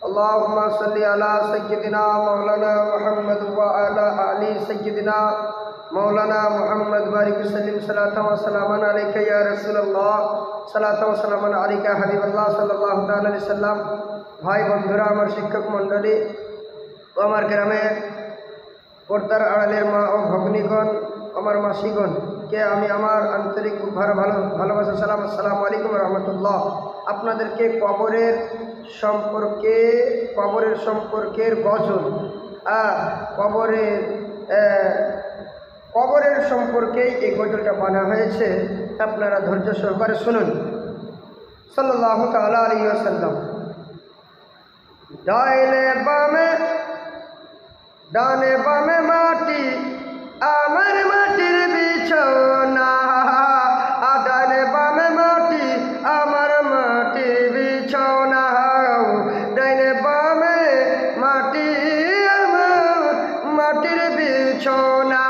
अल्लाहुम्मा सल्ली अला सय्यिदिना मौलाना मुहम्मद व अला आलि सय्यिदिना मौलाना मुहम्मद बारिक सल्लिम सलातन व सलामन अलैका या रसूलुल्लाह सलातन व सलामन अलैका हबीबुल्लाह सल्लल्लाहु ताआला अलैहि वसल्लम। भाई बंधुरा आमार शिक्षक मंडली ओ आमार ग्रामे पर्दार आड़ालेर मा ओ भग्निगण आमार मासिगण के आमी आमार आंतरिक भरा भालोबासा सालाम अस्सलामु आलाइकुम रहमतुल्लाह। आपनादेरके कबरेर सम्पर्केर गजल कबरेर सम्पर्के এই গজলটা বানা হয়েছে, আপনারা ধৈর্য সহকারে শুনুন। সাল্লাল্লাহু তাআলা আলাইহি ওয়াসাল্লাম। ডানে বামে মাটি আমার মাটির বিছানা, ডানে বামে মাটি আমার মাটির বিছানা, ডানে বামে মাটি আমার মাটির বিছানা।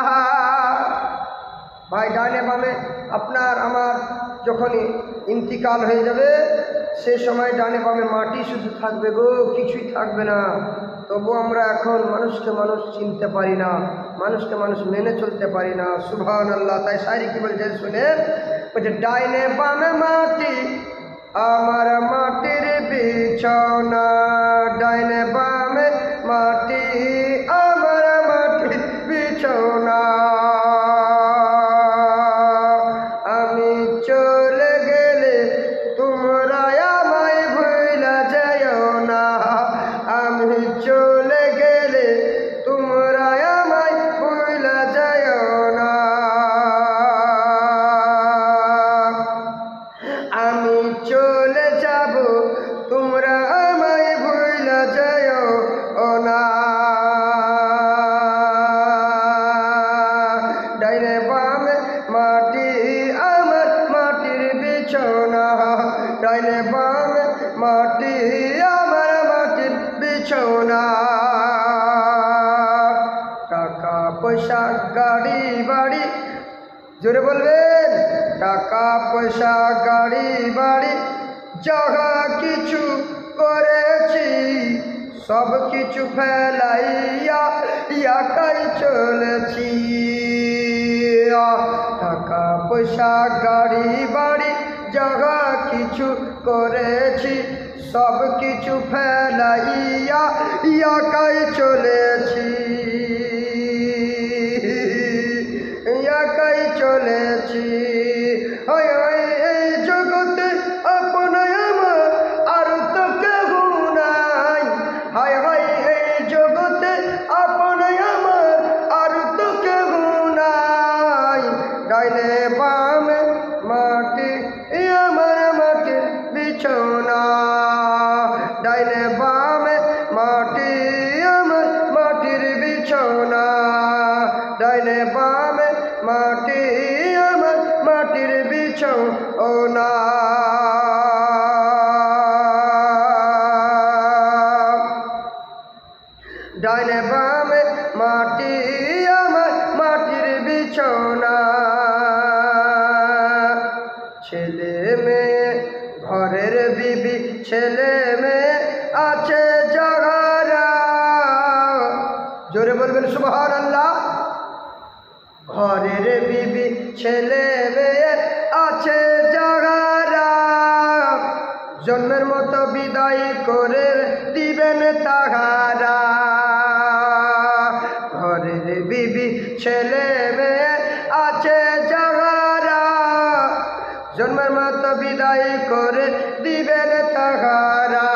ভাই ডানে বামে আপনার আমার যখনই ইন্তিকাল হয়ে যাবে সে সময় ডানে বামে মাটি শুধু থাকবে গো, কিছুই থাকবে না। তবু আমরা এখন মানুষকে মানুষ চিনতে পারি না, মানুষকে মানুষ মেনে চলতে পারি না। সুবহানাল্লাহ। তাই শায়রি কি বলছে শুনে, বলছে ডাইনে বামে মাটি আমার মাটির বিছানা, ডাইনে বামে মাটি আমার মাটির বিছানা। আমি চলে গেলে তোমরা আমায় ভুলা যাও না, আমি চলে গেলে তোমরা আমায় ভুলা যাও না, আমি চলে যাব তোমরা আমায় ভুলা যাও না। ডাইনে বামে মাটি আমার মাটির বিছানা, ডাইনে বামে মাটি আমার মাটির বিছানা। টাকা পয়সা গাড়ি বাড়ি, জোরে বলবেন, টাকা পয়সা গাড়ি বাড়ি যাহা কিছু করেছি সব কিছু ফেলাইয়া একাই চলেছি। টাকা পয়সা গাড়ি বাড়ি যাহা কিছু করেছি সব কিছু ফেলাইয়া একাই চলেছি, একাই চলেছি। হায় হায় এই জগতে আপনায় আমার আর তো কেহ নাই, হায় হায় এই জগতে আপনায় আমার আর তো কেহ নাই। ডাইনে বামে মাটি আমার মাটির বিছানা, ডাইনে বামে মাটি আমার মাটির বিছানা, ডাইনে বামে মাটি আমার মাটির বিছানা। ডাইনে বামে মাটি আমার মাটির বিছানা। ছেলে মেয়ে ঘরের বিবি, ছেলে মেয়ে আছে যারা, জোরে বলবেন সুবহানাল্লাহ। ঘরের বিবি ছেলে মেয়ে আছে যারা, জন্মের মতো বিদায় করে দিবেন তাহারা। ঘরের বিবি ছেলে মেয়ে আছে যারা, জন্মের মতো বিদায় করে দিবেন তাহারা।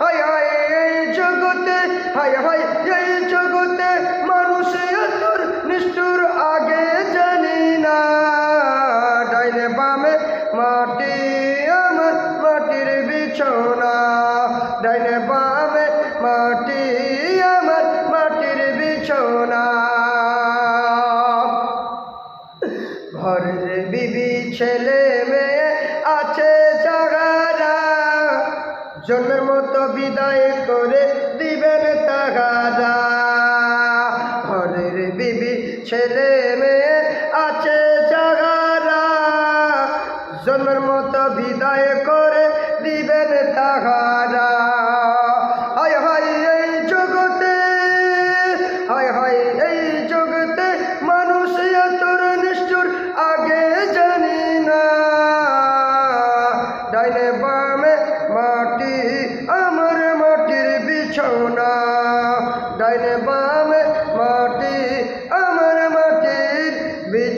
হায় হায় এই জগতে, হায় হায় এই জগতে মানুষ এতর নিষ্ঠুর আগে জানি না। ডাইনে বামে মাটি আমার মাটির বিছানা, ডাইনে বামে মাটি আমার মাটির বিছানা। ঘরের বিবি ছেলে মেয়ে আছে যারা, জন্মের মতো বিদায় করে দিবেন তাহারা। ঘরের বিবি ছেলে মেয়ে আছে যারা, জন্মের মতো বিদায় করে দিবেন তাহারা।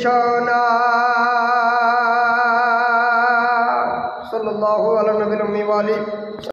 বিছানা সাল্লাল্লাহু আলা নবিল উম্মি ওয়া আলিহি